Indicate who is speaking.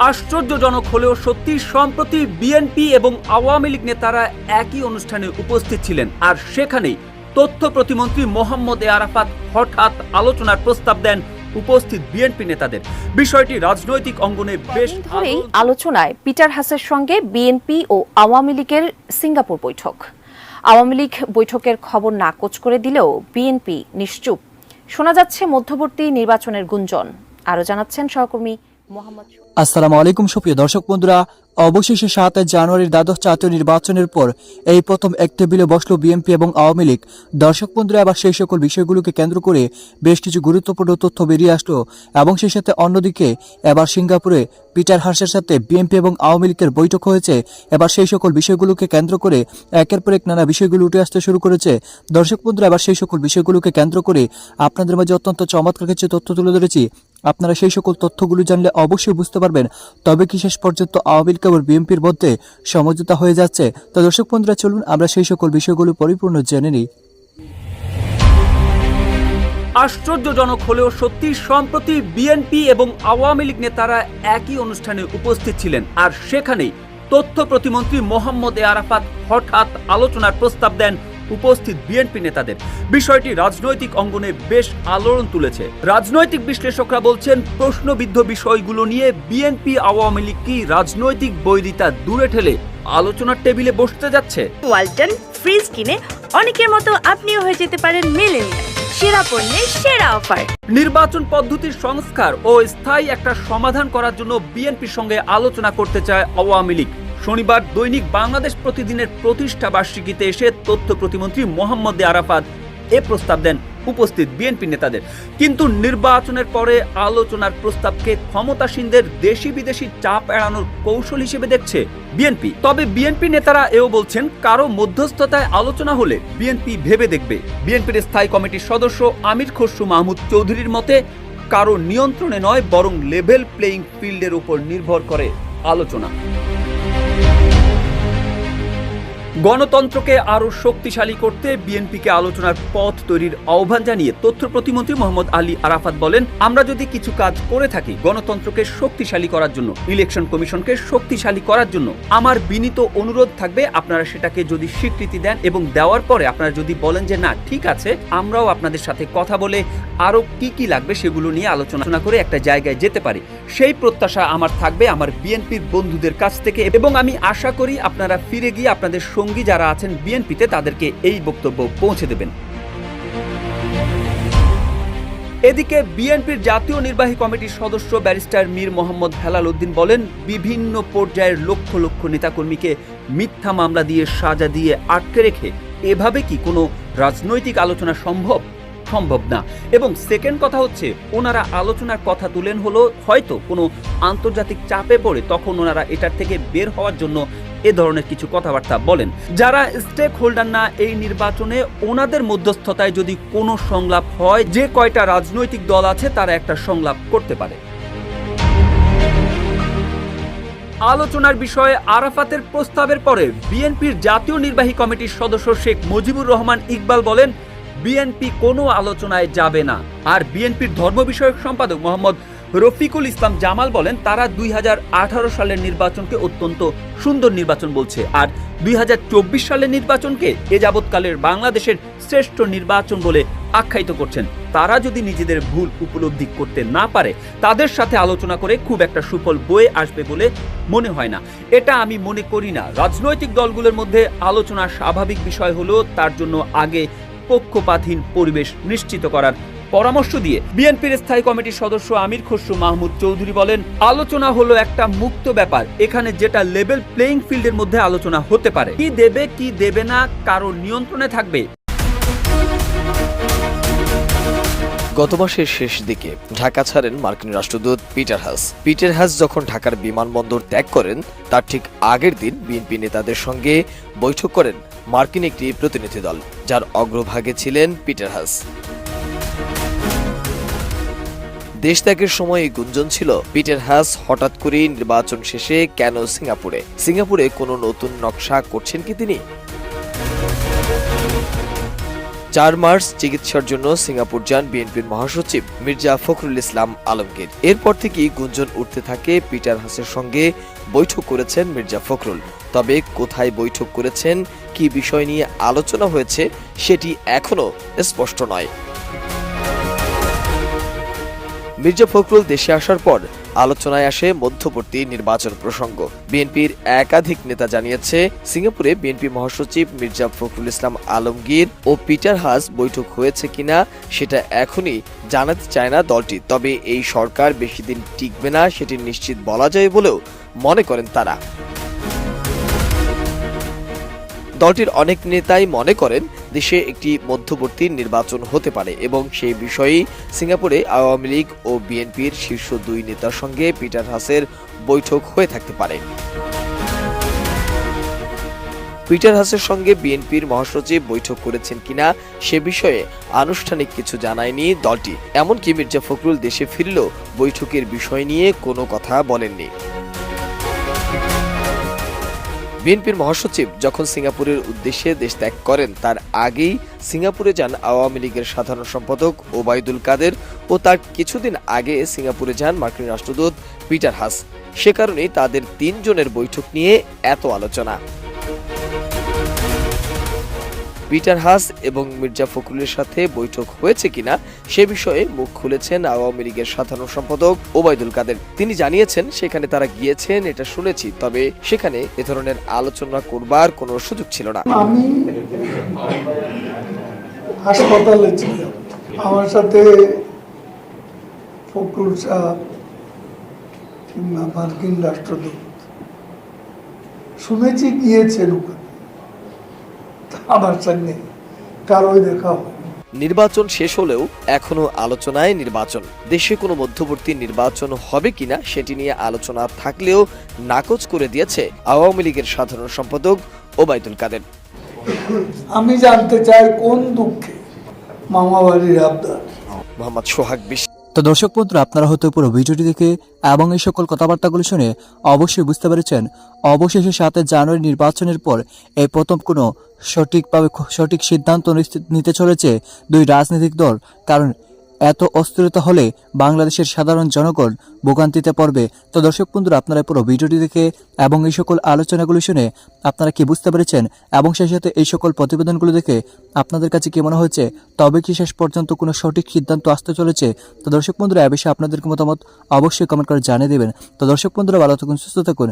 Speaker 1: আশ্চর্যজনক হলেও সত্যি সম্প্রতি বিএনপি এবং আওয়ামী লীগ নেতারা একই অনুষ্ঠানে উপস্থিত ছিলেন, আর সেখানেই তথ্য প্রতিমন্ত্রী মোহাম্মদ আরাফাত হঠাৎ আলোচনার প্রস্তাব দেন উপস্থিত বিএনপি নেতাদের। বিষয়টি রাজনৈতিক অঙ্গনে বেশ
Speaker 2: আলোচনায় পিটার হাসের সঙ্গে বিএনপি ও আওয়ামী লীগের সিঙ্গাপুর বৈঠক। আওয়ামী লীগ বৈঠকের খবর নাকচ করে দিলেও বিএনপি নিশ্চুপ। শোনা যাচ্ছে মধ্যবর্তী নির্বাচনের গুঞ্জন। আরো জানাচ্ছেন সহকর্মী মোহাম্মদ।
Speaker 3: আসসালামু আলাইকুম সুপ্রিয় দর্শক বন্ধুরা, অবশেষে ৭ জানুয়ারির দ্বাদশ জাতীয় নির্বাচনের পর এই প্রথম এক টেবিলে বসল বিএনপি এবং আওয়ামী লীগ। দর্শক বন্ধুরা, আবার সেই সকল বিষয়গুলোকে কেন্দ্র করে বেশ কিছু গুরুত্বপূর্ণ তথ্য বেরিয়ে আসলো এবং সেই সাথে অন্যদিকে এবার সিঙ্গাপুরে পিটার হাসের সাথে বিএনপি এবং আওয়ামী লীগের বৈঠক হয়েছে। এবার সেই সকল বিষয়গুলোকে কেন্দ্র করে একের পর এক নানা বিষয়গুলো উঠে আসতে শুরু করেছে। দর্শক বন্ধুরা, এবার সেই সকল বিষয়গুলোকে কেন্দ্র করে আপনাদের মাঝে অত্যন্ত চমৎকার কিছু তথ্য তুলে ধরেছি। আপনারা সেই সকল তথ্যগুলো জানলে অবশ্যই বুঝতে পারবেন তবে কি শেষ পর্যন্ত আওয়ামী লীগ এবং বিএনপির মধ্যে সমঝোতা হয়ে যাচ্ছে। তো দর্শক বন্ধুরা, চলুন আমরা সেই সকল বিষয়গুলো পরিপূর্ণ জেনে নিই।
Speaker 1: আশ্চর্যজনক হলেও সত্যি সম্প্রতি বিএনপি এবং আওয়ামী লীগ নেতারা একই অনুষ্ঠানে উপস্থিত ছিলেন, আর সেখানেই তথ্য প্রতিমন্ত্রী মোহাম্মদ আরাফাত হঠাৎ আলোচনার প্রস্তাব দেন উপস্থিত বিএনপি নেতাদের। বিষয়টি রাজনৈতিক অঙ্গনে বেশ আলোড়ন তুলেছে। রাজনৈতিক বিশ্লেষকরা বলছেন, প্রশ্নবিদ্ধ বিষয়গুলো নিয়ে বিএনপি আওয়ামী লীগ কি রাজনৈতিক বৈরিতা দূরে ঠেলে আলোচনার টেবিলে বসতে যাচ্ছে।
Speaker 4: ওয়ালটন ফ্রিজ কিনে অনেকের মতো আপনিও হয়ে যেতে পারেন মিলেনিয়াল। সেরা পণ্যের সেরা অফার।
Speaker 1: নির্বাচন পদ্ধতির সংস্কার ও স্থায়ী একটা সমাধান করার জন্য বিএনপির সঙ্গে আলোচনা করতে চায় আওয়ামী লীগ। শনিবার দৈনিক বাংলাদেশ প্রতিদিনের প্রতিষ্ঠা বার্ষিকীতে এসে তথ্য প্রতিমন্ত্রী মোহাম্মদ আরাফাত এ প্রস্তাব দেন উপস্থিত বিএনপি নেতাদের। কিন্তু নির্বাচনের পরে আলোচনার প্রস্তাবকে ক্ষমতাসীনদের দেশি বিদেশি চাপ এড়ানোর কৌশল হিসেবে দেখছে বিএনপি। তবে বিএনপি নেতারা এও বলছেন, কারো মধ্যস্থতায় আলোচনা হলে বিএনপি ভেবে দেখবে। বিএনপির স্থায়ী কমিটির সদস্য আমির খসরু মাহমুদ চৌধুরীর মতে, কারো নিয়ন্ত্রণে নয় বরং লেভেল প্লেইং ফিল্ডের উপর নির্ভর করে আলোচনা। গণতন্ত্রকে আরো শক্তিশালী করতে বিএনপিকে আলোচনার পথ তৈরির আহ্বান জানিয়ে তথ্য প্রতিমন্ত্রী মোহাম্মদ আলী আরাফাত বলেন, আমরা যদি কিছু কাজ করে থাকি গণতন্ত্রকে শক্তিশালী করার জন্য, ইলেকশন কমিশনকে শক্তিশালী করার জন্য, আমার বিনীত অনুরোধ থাকবে আপনারা সেটাকে যদি স্বীকৃতি দেন এবং দেওয়ার পরে আপনারা যদি বলেন যে না ঠিক আছে, আমরাও আপনাদের সাথে কথা বলে আরো কি কি লাগবে সেগুলো নিয়ে আলোচনা করে একটা জায়গায় যেতে পারি, সেই প্রত্যাশা আমার থাকবে আমার বিএনপির বন্ধুদের কাছ থেকে। এবং আমি আশা করি আপনারা ফিরে গিয়ে আপনাদের সঙ্গী যারা আছেন বিএনপিতে তাদেরকে এই বক্তব্য পৌঁছে দেবেন। এদিকে বিএনপির জাতীয় নির্বাহী কমিটির সদস্য ব্যারিস্টার মীর মোহাম্মদ হেলাল উদ্দিন বলেন, বিভিন্ন পর্যায়ের লক্ষ লক্ষ নেতাকর্মীকে মিথ্যা মামলা দিয়ে সাজা দিয়ে আটকে রেখে এভাবে কি কোনো রাজনৈতিক আলোচনা সম্ভব না। এবং সেকেন্ড কথা হচ্ছে, ওনারা আলোচনার কথা তুলেন হলো হয়তো কোনো আন্তর্জাতিক চাপে পড়ে তখন ওনারা এটার থেকে বের হওয়ার জন্য এ ধরনের কিছু কথাবার্তা বলেন। যারা স্টেক হোল্ডার না এই নির্বাচনে, ওনাদের মধ্যস্থতায় যদি কোনো সংলাপ হয়, যে কয়টা রাজনৈতিক দল আছে তারা একটা সংলাপ করতে পারে। আলোচনার বিষয়ে আরাফাতের প্রস্তাবের পরে বিএনপির জাতীয় নির্বাহী কমিটির সদস্য শেখ মুজিবুর রহমান ইকবাল বলেন, বিএনপি কোনো আলোচনায় যাবে না। আর বিএনপির ধর্ম বিষয়ক সম্পাদক মোহাম্মদ রফিকুল ইসলাম জামাল বলেন, তারা 2018 সালের নির্বাচনকে অত্যন্ত সুন্দর নির্বাচন বলছে, আর 2024 সালের নির্বাচনকে এ যাবৎকালের বাংলাদেশের শ্রেষ্ঠ নির্বাচন বলে আখ্যায়িত করছেন। তারা যদি নিজেদের ভুল উপলব্ধি করতে না পারে, তাদের সাথে আলোচনা করে খুব একটা সুফল বয়ে আসবে বলে মনে হয় না। এটা আমি মনে করি না। রাজনৈতিক দলগুলোর মধ্যে আলোচনা স্বাভাবিক বিষয় হলো, তার জন্য আগে পক্ষপাতহীন পরিবেশ নিশ্চিত করার পরামর্শ দিয়ে বিএনপির স্থায়ী কমিটির সদস্য আমির খসরু মাহমুদ চৌধুরী বলেন, আলোচনা হলো একটা মুক্ত ব্যাপার, এখানে যেটা লেভেল প্লেইং ফিল্ডের মধ্যে আলোচনা হতে পারে। কি দেবে কি দেবে না কারো নিয়ন্ত্রণে থাকবে।
Speaker 5: গত মাসের শেষ দিকে ঢাকা ছাড়েন মার্কিন রাষ্ট্রদূত পিটার হাস যখন ঢাকার বিমানবন্দর ত্যাগ করেন, তার ঠিক আগের দিন বিএনপি নেতাদের সঙ্গে বৈঠক করেন মার্কিন একটি প্রতিনিধি দল, যার অগ্রভাগে ছিলেন পিটার হাস। দেশ ত্যাগের সময় এই গুঞ্জন ছিল, পিটার হাস হঠাৎ করেই নির্বাচন শেষে কেন সিঙ্গাপুরে কোনো নতুন নকশা করছেন কি তিনি। 4 মার্চ চিকিৎসার জন্য সিঙ্গাপুর যান বিএনপির মহাসচিব মির্জা ফখরুল ইসলাম আলমগীর। এরপর থেকেই গুঞ্জন উঠতে থাকে পিটার হাসের সঙ্গে বৈঠক করেছেন মির্জা ফখরুল। তবে কোথায় বৈঠক করেছেন, কি বিষয় নিয়ে আলোচনা হয়েছে সেটি এখনো স্পষ্ট নয়। মির্জা ফখরুল দেশে আসার পর আলোচনায় আসে মধ্যবর্তী নির্বাচন প্রসঙ্গ। বিএনপির একাধিক নেতা জানিয়েছে, সিঙ্গাপুরে বিএনপি মহাসচিব মির্জা ফখরুল ইসলাম আলমগীর ও পিটার হাস বৈঠক হয়েছে কিনা সেটা এখনই জানাতে চায় না দলটি। তবে এই সরকার বেশি দিন টিকবে না সেটি নিশ্চিত বলা যায় বলেও মনে করেন তারা। দলটির অনেক নেতাই মনে করেন দেশে একটি মধ্যবর্তী নির্বাচন হতে পারে এবং সেই বিষয়েই সিঙ্গাপুরে আওয়ামী লীগ ও বিএনপির শীর্ষ 2 নেতার সঙ্গে পিটার হাসের বৈঠক হয়ে থাকতে পারে। পিটার হাসের সঙ্গে বিএনপির মহাসচিব বৈঠক করেছেন কিনা সে বিষয়ে আনুষ্ঠানিক কিছু জানায়নি দলটি। এমনকি মির্জা ফখরুল দেশে ফিরলেও বৈঠকের বিষয় নিয়ে কোনো কথা বলেননি। বিএনপির মহাসচিব যখন সিঙ্গাপুরের উদ্দেশ্যে দেশ ত্যাগ করেন তার আগেই সিঙ্গাপুরে যান আওয়ামী লীগের সাধারণ সম্পাদক ওবায়দুল কাদের ও তার কিছুদিন আগে সিঙ্গাপুরে যান মার্কিন রাষ্ট্রদূত পিটার হাস। সে কারণেই তাদের 3 জনের বৈঠক নিয়ে এত আলোচনা। পিটার হাস এবং মির্জা ফখরুলের সাথে বৈঠক হয়েছে কিনা সে বিষয়ে মুখ খুলেছেন আওয়ামী লীগের সাধারণ সম্পাদক ওবায়দুল কাদের। তিনি জানিয়েছেন, সেখানে তারা গিয়েছেন এটা শুনেছি, তবে সেখানে এ ধরনের আলোচনা করবার কোনো সুযোগ ছিল না।
Speaker 6: আমি হাসপাতালে ছিলাম, আমার সাথে ফখরুল সাহেব কিংবা মার্কিন রাষ্ট্রদূত শুনেছি গিয়েছেন, আমার সঙ্গে কারোই দেখা হয়।
Speaker 5: নির্বাচন শেষ হলেও এখনো আলোচনায় নির্বাচন। দেশে কোনো মধ্যবর্তী নির্বাচন হবে কিনা সেটি নিয়ে আলোচনা থাকলেও নাকচ করে দিয়েছে আওয়ামী লীগের সাধারণ সম্পাদক ওবায়দুল কাদের।
Speaker 6: আমি জানতে চাই কোন দুঃখে মামাবাড়ির আবদার।
Speaker 5: মোহাম্মদ সোহাগ বিশ্ব।
Speaker 3: তো দর্শক বন্ধুরা, আপনারা হয়তো পুরো ভিডিওটি দেখে এবং এই সকল কথাবার্তাগুলো শুনে অবশ্যই বুঝতে পেরেছেন অবশেষে 7 জানুয়ারি নির্বাচনের পর এই প্রথম কোনো সঠিক সিদ্ধান্ত নিতে চলেছে 2 রাজনৈতিক দল। কারণ এত অস্থিরতা হলে বাংলাদেশের সাধারণ জনগণ ভোগান্তিতে পড়বে। তো দর্শক বন্ধুরা, আপনারা পুরো ভিডিওটি দেখে এবং এই সকল আলোচনাগুলো শুনে আপনারা কি বুঝতে পেরেছেন এবং সেই সাথে এই সকল প্রতিবেদনগুলো দেখে আপনাদের কাছে কি মনে হয়েছে, তবে কি শেষ পর্যন্ত কোনো সঠিক সিদ্ধান্ত আসতে চলেছে? তো দর্শক বন্ধুরা, এ বিষয়ে আপনাদের মতামত অবশ্যই কমেন্ট করে জানিয়ে দেবেন। তো দর্শক বন্ধুরা, ভালো থাকুন, সুস্থ থাকুন